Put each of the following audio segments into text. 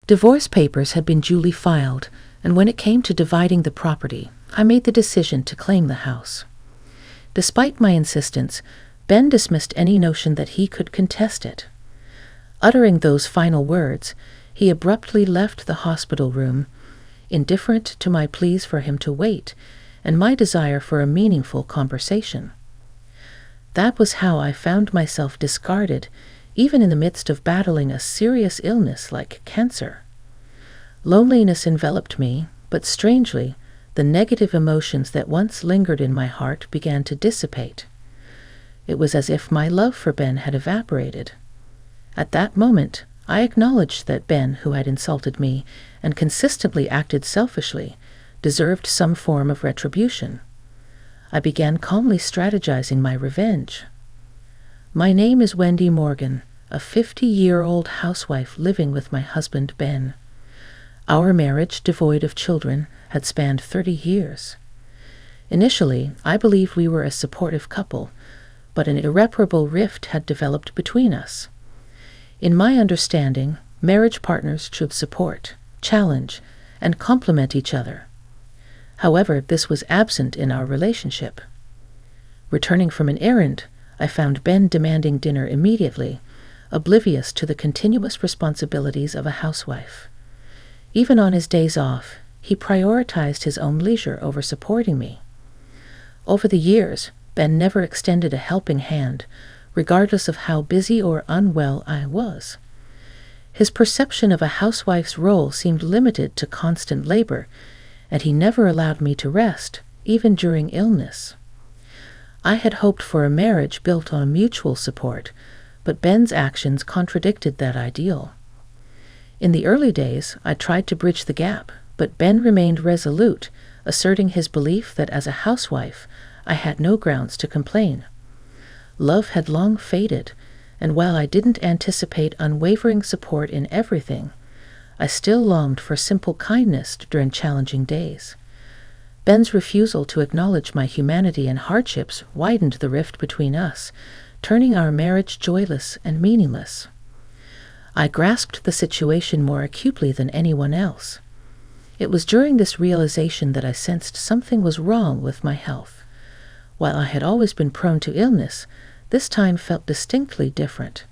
Divorce papers had been duly filed, and when it came to dividing the property, I made the decision to claim the house. Despite my insistence, Ben dismissed any notion that he could contest it. Uttering those final words, he abruptly left the hospital room, indifferent to my pleas for him to wait and my desire for a meaningful conversation. That was how I found myself discarded, even in the midst of battling a serious illness like cancer. Loneliness enveloped me, but strangely, the negative emotions that once lingered in my heart began to dissipate. It was as if my love for Ben had evaporated. At that moment, I acknowledged that Ben, who had insulted me and consistently acted selfishly, deserved some form of retribution. I began calmly strategizing my revenge. My name is Wendy Morgan, a 50-year-old housewife living with my husband Ben. Our marriage, devoid of children, had spanned 30 years. Initially, I believed we were a supportive couple, but an irreparable rift had developed between us. In my understanding, marriage partners should support, challenge, and complement each other. However, this was absent in our relationship. Returning from an errand, I found Ben demanding dinner immediately, oblivious to the continuous responsibilities of a housewife. Even on his days off, he prioritized his own leisure over supporting me. Over the years, Ben never extended a helping hand, regardless of how busy or unwell I was. His perception of a housewife's role seemed limited to constant labor, and he never allowed me to rest, even during illness. I had hoped for a marriage built on mutual support, but Ben's actions contradicted that ideal. In the early days, I tried to bridge the gap, but Ben remained resolute, asserting his belief that as a housewife, I had no grounds to complain. Love had long faded, and while I didn't anticipate unwavering support in everything, I still longed for simple kindness during challenging days. Ben's refusal to acknowledge my humanity and hardships widened the rift between us, turning our marriage joyless and meaningless. I grasped the situation more acutely than anyone else. It was during this realization that I sensed something was wrong with my health. While I had always been prone to illness, this time felt distinctly different.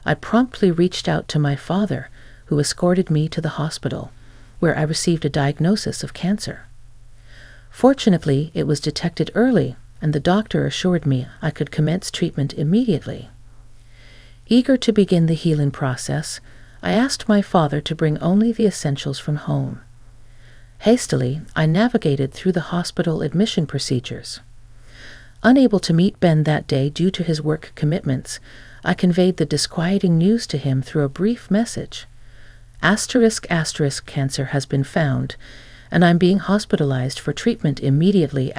I promptly reached out to my father, who escorted me to the hospital, where I received a diagnosis of cancer. Fortunately, it was detected early, and the doctor assured me I could commence treatment immediately. Eager to begin the healing process, I asked my father to bring only the essentials from home. Hastily, I navigated through the hospital admission procedures. Unable to meet Ben that day due to his work commitments, I conveyed the disquieting news to him through a brief message. *** cancer has been found, and I'm being hospitalized for treatment immediately. ***.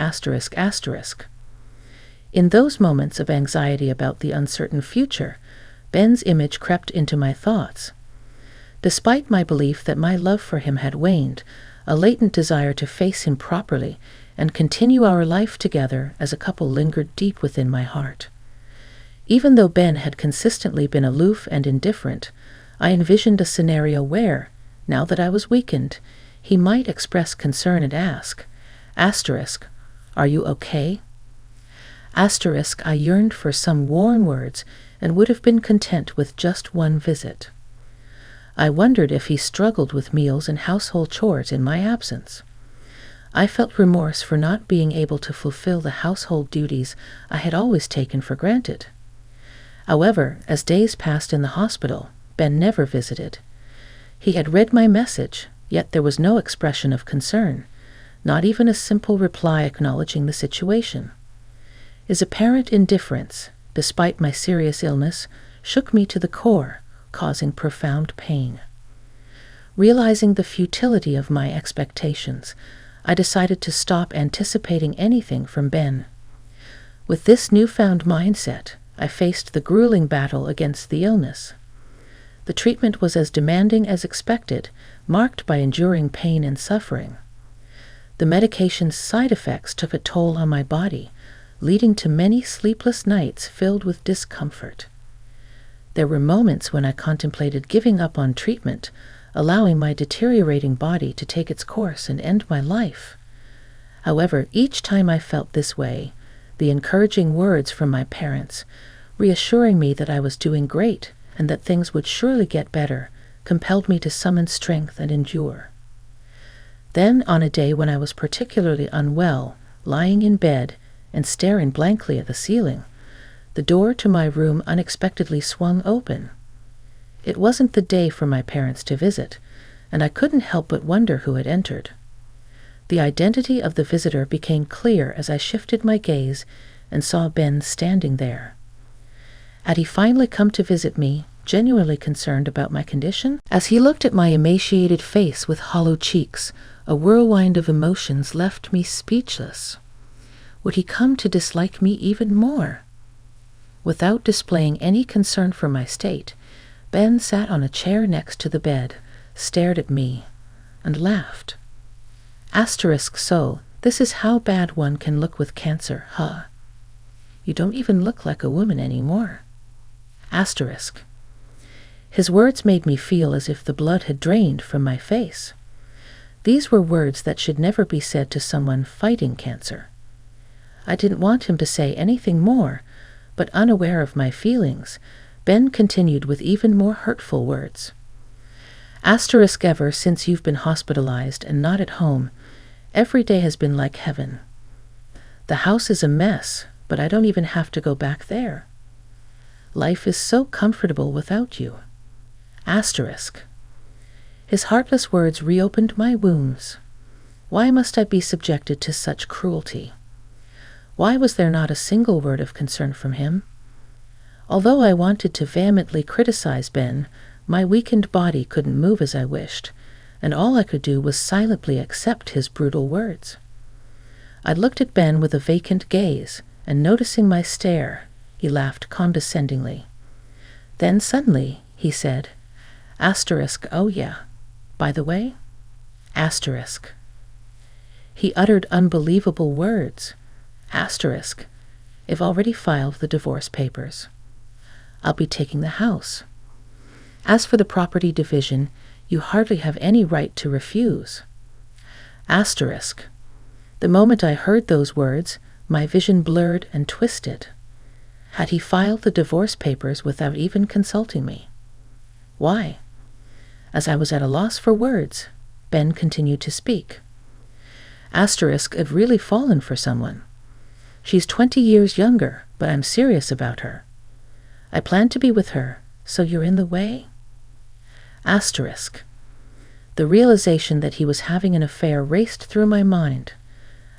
In those moments of anxiety about the uncertain future, Ben's image crept into my thoughts. Despite my belief that my love for him had waned, a latent desire to face him properly and continue our life together as a couple lingered deep within my heart. Even though Ben had consistently been aloof and indifferent, I envisioned a scenario where, now that I was weakened, he might express concern and ask, **Are you okay?" I yearned for some warm words and would have been content with just one visit. I wondered if he struggled with meals and household chores in my absence. I felt remorse for not being able to fulfill the household duties I had always taken for granted. However, as days passed in the hospital, Ben never visited. He had read my message, yet there was no expression of concern, not even a simple reply acknowledging the situation. His apparent indifference, despite my serious illness, shook me to the core, causing profound pain. Realizing the futility of my expectations, I decided to stop anticipating anything from Ben. With this newfound mindset, I faced the grueling battle against the illness. The treatment was as demanding as expected, marked by enduring pain and suffering. The medication's side effects took a toll on my body, leading to many sleepless nights filled with discomfort. There were moments when I contemplated giving up on treatment, allowing my deteriorating body to take its course and end my life. However, each time I felt this way, the encouraging words from my parents, reassuring me that I was doing great and that things would surely get better, compelled me to summon strength and endure. Then, on a day when I was particularly unwell, lying in bed and staring blankly at the ceiling, the door to my room unexpectedly swung open. It wasn't the day for my parents to visit, and I couldn't help but wonder who had entered. The identity of the visitor became clear as I shifted my gaze and saw Ben standing there. Had he finally come to visit me, genuinely concerned about my condition? As he looked at my emaciated face with hollow cheeks, a whirlwind of emotions left me speechless. Would he come to dislike me even more? Without displaying any concern for my state, Ben sat on a chair next to the bed, stared at me, and laughed. So, this is how bad one can look with cancer, huh? You don't even look like a woman anymore. His words made me feel as if the blood had drained from my face. These were words that should never be said to someone fighting cancer. I didn't want him to say anything more, but unaware of my feelings, Ben continued with even more hurtful words. Ever since you've been hospitalized and not at home, every day has been like heaven. The house is a mess, but I don't even have to go back there. Life is so comfortable without you. His heartless words reopened my wounds. Why must I be subjected to such cruelty? Why was there not a single word of concern from him? Although I wanted to vehemently criticize Ben, my weakened body couldn't move as I wished, and all I could do was silently accept his brutal words. I looked at Ben with a vacant gaze, and noticing my stare, he laughed condescendingly. Then suddenly, he said, oh yeah, by the way, He uttered unbelievable words. I've already filed the divorce papers. I'll be taking the house. As for the property division, you hardly have any right to refuse. The moment I heard those words, my vision blurred and twisted. Had he filed the divorce papers without even consulting me? Why? As I was at a loss for words, Ben continued to speak. I've really fallen for someone. She's 20 years younger, but I'm serious about her. I plan to be with her, so you're in the way? The realization that he was having an affair raced through my mind.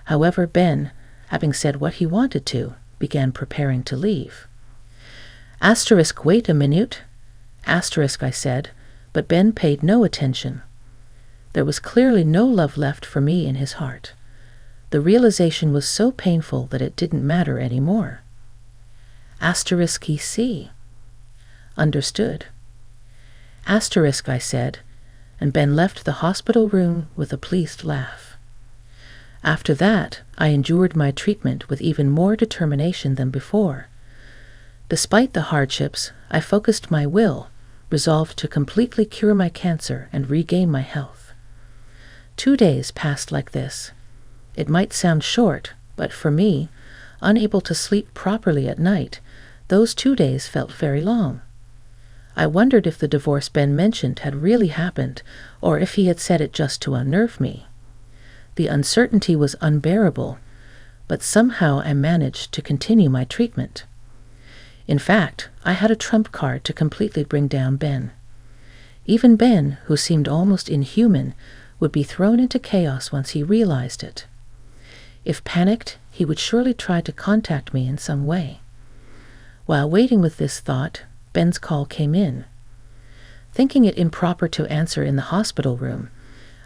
However, Ben, having said what he wanted to, began preparing to leave. Wait a minute. I said, but Ben paid no attention. There was clearly no love left for me in his heart. The realization was so painful that it didn't matter anymore. See. Understood. I said, and Ben left the hospital room with a pleased laugh. After that, I endured my treatment with even more determination than before. Despite the hardships, I focused my will, resolved to completely cure my cancer and regain my health. 2 days passed like this. It might sound short, but for me, unable to sleep properly at night, those 2 days felt very long. I wondered if the divorce Ben mentioned had really happened, or if he had said it just to unnerve me. The uncertainty was unbearable, but somehow I managed to continue my treatment. In fact, I had a trump card to completely bring down Ben. Even Ben, who seemed almost inhuman, would be thrown into chaos once he realized it. If panicked, he would surely try to contact me in some way. While waiting with this thought, Ben's call came in. Thinking it improper to answer in the hospital room,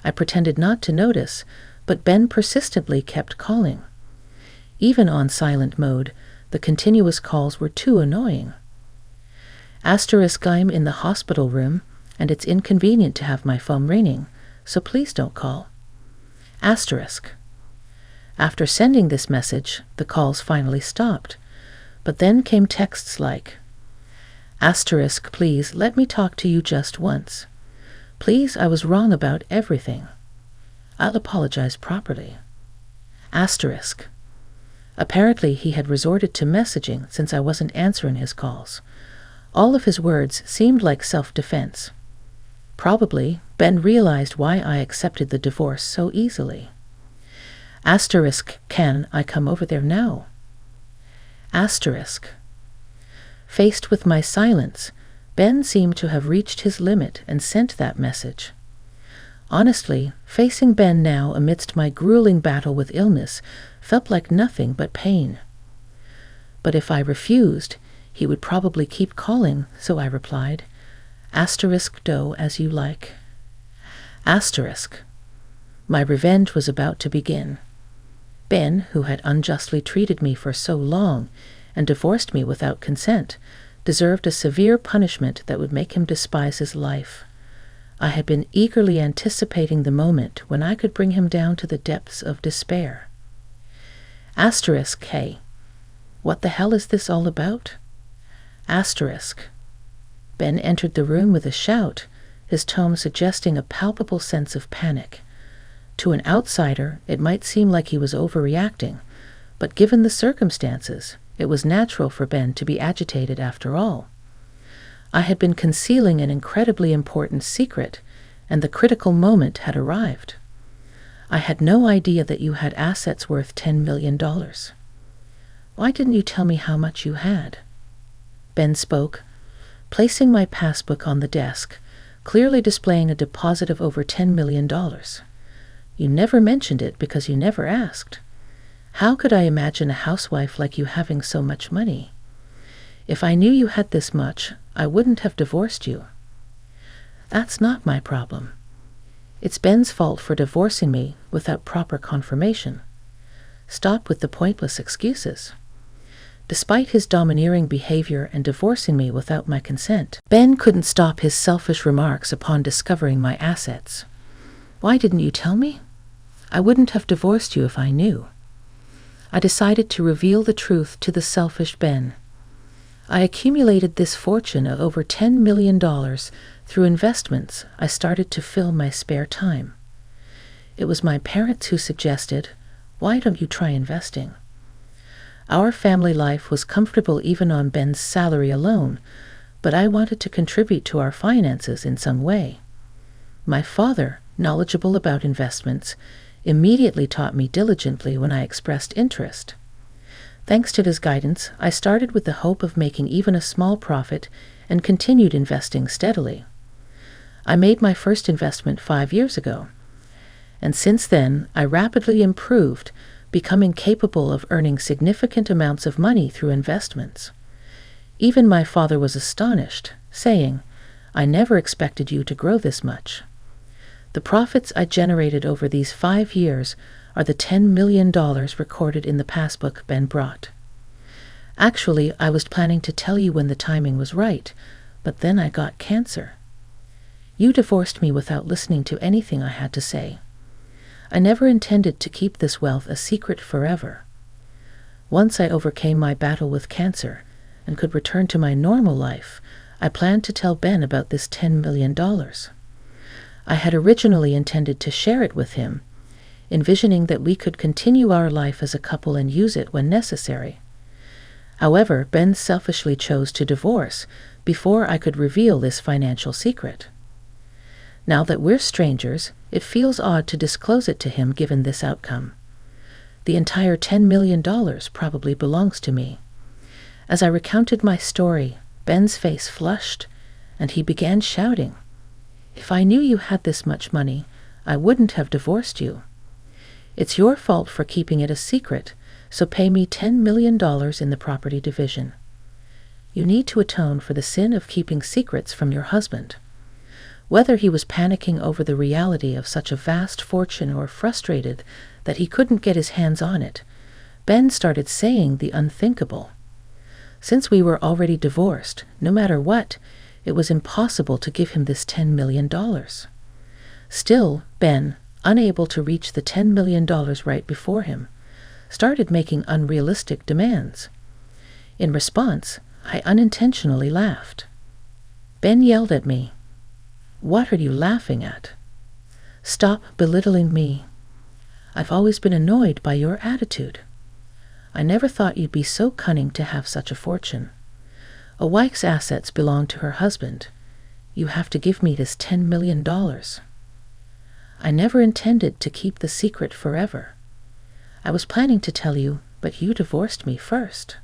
I pretended not to notice, but Ben persistently kept calling. Even on silent mode, the continuous calls were too annoying. I'm in the hospital room, and it's inconvenient to have my phone ringing, so please don't call. After sending this message, the calls finally stopped, but then came texts like, please let me talk to you just once. Please, I was wrong about everything. I'll apologize properly. Asterisk. Apparently he had resorted to messaging since I wasn't answering his calls. All of his words seemed like self-defense. Probably Ben realized why I accepted the divorce so easily. Asterisk. Can I come over there now? Asterisk. Faced with my silence, Ben seemed to have reached his limit and sent that message. Honestly, facing Ben now amidst my grueling battle with illness felt like nothing but pain. But if I refused, he would probably keep calling, so I replied, Asterisk. Do as you like. Asterisk. My revenge was about to begin. Ben, who had unjustly treated me for so long and divorced me without consent, deserved a severe punishment that would make him despise his life. I had been eagerly anticipating the moment when I could bring him down to the depths of despair. Asterisk. Hey, what the hell is this all about? Asterisk. Ben entered the room with a shout, his tone suggesting a palpable sense of panic. To an outsider, it might seem like he was overreacting, but given the circumstances, it was natural for Ben to be agitated after all. I had been concealing an incredibly important secret, and the critical moment had arrived. I had no idea that you had assets worth $10 million. Why didn't you tell me how much you had? Ben spoke, placing my passbook on the desk, clearly displaying a deposit of over $10 million. You never mentioned it because you never asked. How could I imagine a housewife like you having so much money? If I knew you had this much, I wouldn't have divorced you. That's not my problem. It's Ben's fault for divorcing me without proper confirmation. Stop with the pointless excuses. Despite his domineering behavior and divorcing me without my consent, Ben couldn't stop his selfish remarks upon discovering my assets. Why didn't you tell me? I wouldn't have divorced you if I knew. I decided to reveal the truth to the selfish Ben. I accumulated this fortune of over $10 million through investments I started to fill my spare time. It was my parents who suggested, why don't you try investing? Our family life was comfortable even on Ben's salary alone, but I wanted to contribute to our finances in some way. My father, knowledgeable about investments, immediately taught me diligently when I expressed interest. Thanks to his guidance, I started with the hope of making even a small profit and continued investing steadily. I made my first investment 5 years ago, and since then I rapidly improved, becoming capable of earning significant amounts of money through investments. Even my father was astonished, saying, I never expected you to grow this much. The profits I generated over these 5 years are the $10 million recorded in the passbook Ben brought. Actually, I was planning to tell you when the timing was right, but then I got cancer. You divorced me without listening to anything I had to say. I never intended to keep this wealth a secret forever. Once I overcame my battle with cancer and could return to my normal life, I planned to tell Ben about this $10 million. I had originally intended to share it with him, envisioning that we could continue our life as a couple and use it when necessary. However, Ben selfishly chose to divorce before I could reveal this financial secret. Now that we're strangers, it feels odd to disclose it to him given this outcome. The entire $10 million probably belongs to me. As I recounted my story, Ben's face flushed, and he began shouting, If I knew you had this much money, I wouldn't have divorced you. It's your fault for keeping it a secret, so pay me $10 million in the property division. You need to atone for the sin of keeping secrets from your husband. Whether he was panicking over the reality of such a vast fortune or frustrated that he couldn't get his hands on it, Ben started saying the unthinkable. Since we were already divorced, no matter what, it was impossible to give him this $10 million. Still, Ben, unable to reach the $10 million right before him, started making unrealistic demands. In response, I unintentionally laughed. Ben yelled at me, What are you laughing at? Stop belittling me. I've always been annoyed by your attitude. I never thought you'd be so cunning to have such a fortune. A wife's assets belong to her husband. You have to give me this $10 million. I never intended to keep the secret forever. I was planning to tell you, but you divorced me first.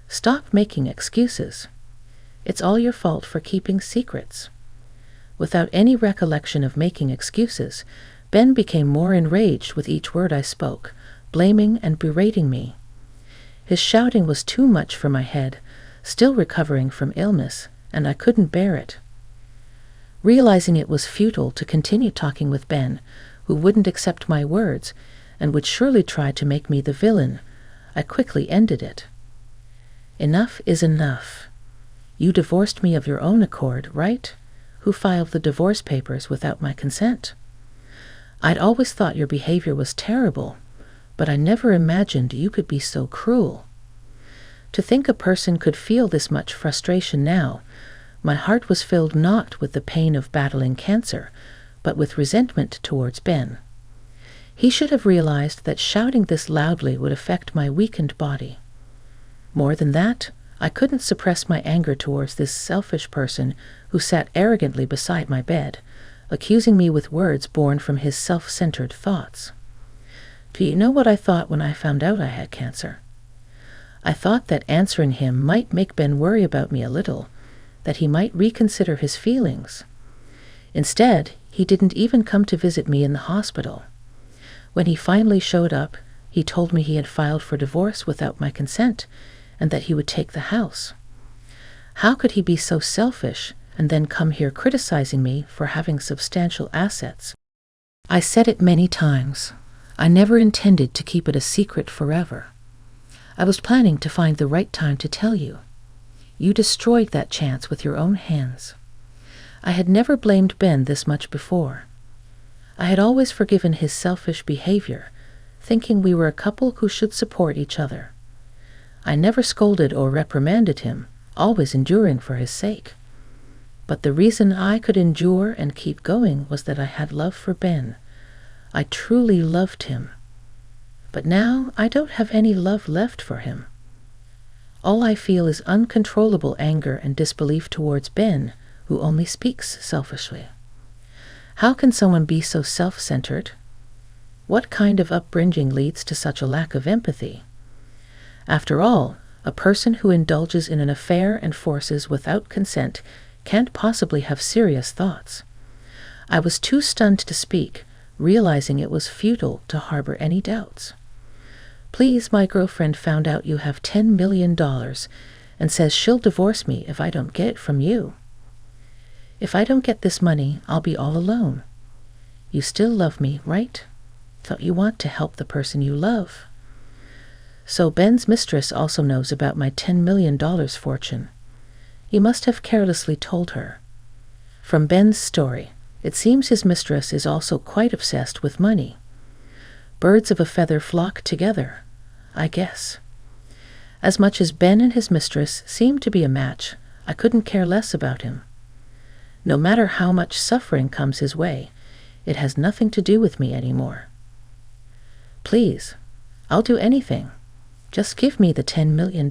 Stop making excuses. It's all your fault for keeping secrets. Without any recollection of making excuses, Ben became more enraged with each word I spoke, blaming and berating me. His shouting was too much for my head, still recovering from illness, and I couldn't bear it. Realizing it was futile to continue talking with Ben, who wouldn't accept my words and would surely try to make me the villain, I quickly ended it. Enough is enough. You divorced me of your own accord, right? Who filed the divorce papers without my consent? I'd always thought your behavior was terrible, but I never imagined you could be so cruel. To think a person could feel this much frustration now, my heart was filled not with the pain of battling cancer, but with resentment towards Ben. He should have realized that shouting this loudly would affect my weakened body. More than that, I couldn't suppress my anger towards this selfish person who sat arrogantly beside my bed, accusing me with words born from his self-centered thoughts. Do you know what I thought when I found out I had cancer? I thought that answering him might make Ben worry about me a little, that he might reconsider his feelings. Instead, he didn't even come to visit me in the hospital. When he finally showed up, he told me he had filed for divorce without my consent, and that he would take the house. How could he be so selfish and then come here criticizing me for having substantial assets? I said it many times. I never intended to keep it a secret forever. I was planning to find the right time to tell you. You destroyed that chance with your own hands. I had never blamed Ben this much before. I had always forgiven his selfish behavior, thinking we were a couple who should support each other. I never scolded or reprimanded him, always enduring for his sake. But the reason I could endure and keep going was that I had love for Ben. I truly loved him. But now I don't have any love left for him. All I feel is uncontrollable anger and disbelief towards Ben, who only speaks selfishly. How can someone be so self-centered? What kind of upbringing leads to such a lack of empathy? After all, a person who indulges in an affair and forces without consent can't possibly have serious thoughts. I was too stunned to speak, realizing it was futile to harbor any doubts. Please, my girlfriend found out you have $10 million and says she'll divorce me if I don't get it from you. If I don't get this money, I'll be all alone. You still love me, right? Don't you want to help the person you love? So Ben's mistress also knows about my $10 million fortune. He must have carelessly told her. From Ben's story, it seems his mistress is also quite obsessed with money. Birds of a feather flock together, I guess. As much as Ben and his mistress seemed to be a match, I couldn't care less about him. No matter how much suffering comes his way, it has nothing to do with me anymore. Please, I'll do anything. Just give me the $10 million.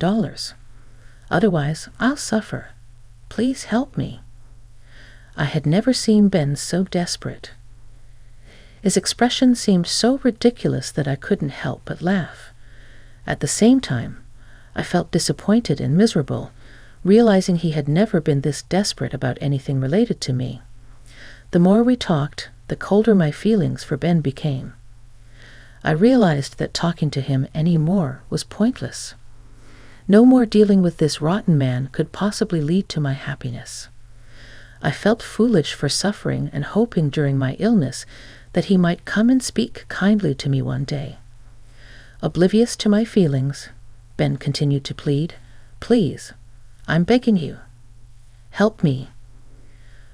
Otherwise, I'll suffer. Please help me. I had never seen Ben so desperate. His expression seemed so ridiculous that I couldn't help but laugh. At the same time, I felt disappointed and miserable, realizing he had never been this desperate about anything related to me. The more we talked, the colder my feelings for Ben became. I realized that talking to him any more was pointless. No more dealing with this rotten man could possibly lead to my happiness. I felt foolish for suffering and hoping during my illness that he might come and speak kindly to me one day. Oblivious to my feelings, Ben continued to plead, "Please, I'm begging you. Help me."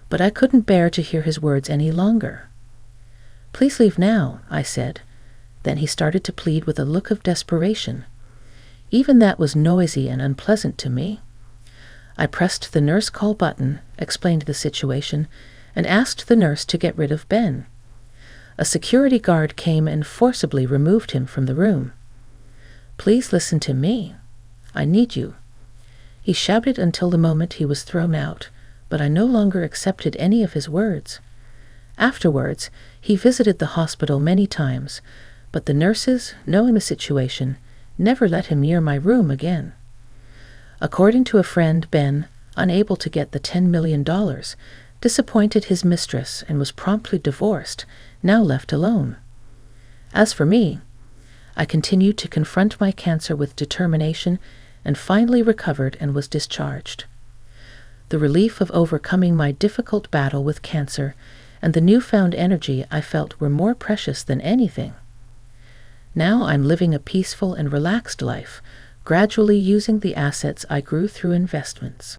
But I couldn't bear to hear his words any longer. "Please leave now," I said. Then he started to plead with a look of desperation. Even that was noisy and unpleasant to me. I pressed the nurse call button, explained the situation, and asked the nurse to get rid of Ben. A security guard came and forcibly removed him from the room. "Please listen to me. I need you." He shouted until the moment he was thrown out, but I no longer accepted any of his words. Afterwards, he visited the hospital many times, but the nurses, knowing the situation, never let him near my room again. According to a friend, Ben, unable to get the $10 million, disappointed his mistress and was promptly divorced, now left alone. As for me, I continued to confront my cancer with determination and finally recovered and was discharged. The relief of overcoming my difficult battle with cancer and the newfound energy I felt were more precious than anything. Now I'm living a peaceful and relaxed life, gradually using the assets I grew through investments.